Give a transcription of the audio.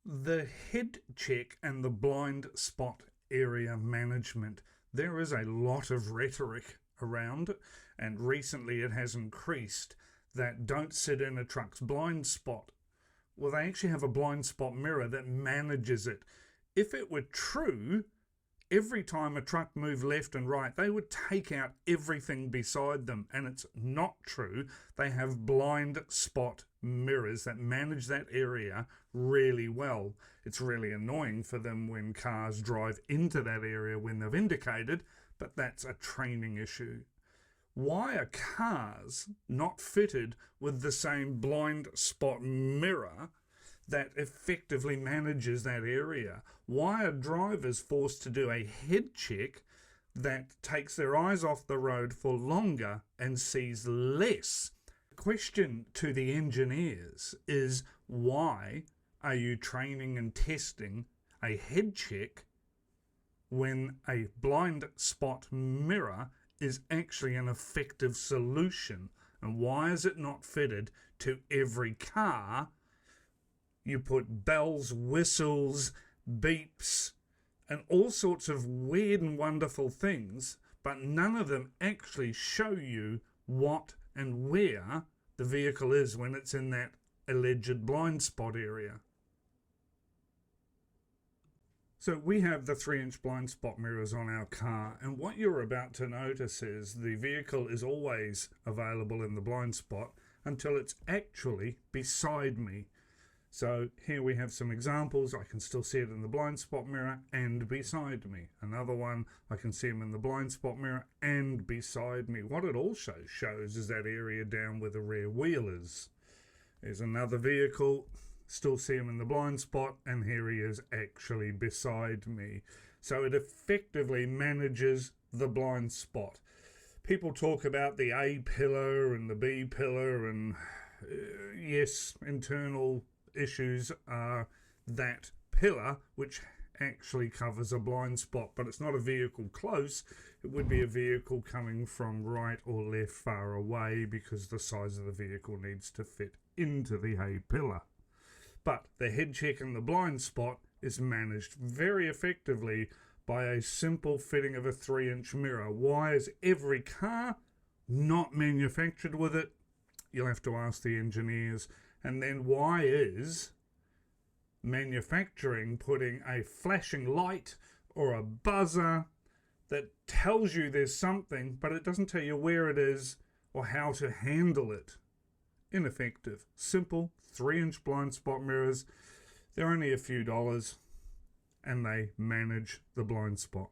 The head check and the blind spot area management, there is a lot of rhetoric around, and recently it has increased, that don't sit in a truck's blind spot. Well, they actually have a blind spot mirror that manages it. If it were true, every time a truck moved left and right, they would take out everything beside them, and it's not true. They have blind spot mirrors that manage that area really well. It's really annoying for them when cars drive into that area when they've indicated, but that's a training issue. Why are cars not fitted with the same blind spot mirror that effectively manages that area? Why are drivers forced to do a head check that takes their eyes off the road for longer and sees less? The question to the engineers is, why are you training and testing a head check when a blind spot mirror is actually an effective solution? And why is it not fitted to every car? You put bells, whistles, beeps, and all sorts of weird and wonderful things, but none of them actually show you what and where the vehicle is when it's in that alleged blind spot area. So we have the 3-inch blind spot mirrors on our car, and what you're about to notice is the vehicle is always available in the blind spot until it's actually beside me. So here we have some examples. I can still see it in the blind spot mirror and beside me. Another one, I can see them in the blind spot mirror and beside me. What it also shows is that area down where the rear wheel is. There's another vehicle, still see him in the blind spot, and here he is actually beside me. So it effectively manages the blind spot. People talk about the A pillar and the B pillar, and yes, internal issues are that pillar, which actually covers a blind spot, but it's not a vehicle close. It would be a vehicle coming from right or left far away, because the size of the vehicle needs to fit into the A pillar. But the head check and the blind spot is managed very effectively by a simple fitting of a 3-inch mirror. Why is every car not manufactured with it? You'll have to ask the engineers. And then why is manufacturing putting a flashing light or a buzzer that tells you there's something, but it doesn't tell you where it is or how to handle it? Ineffective. Simple 3-inch blind spot mirrors. They're only a few dollars and they manage the blind spot.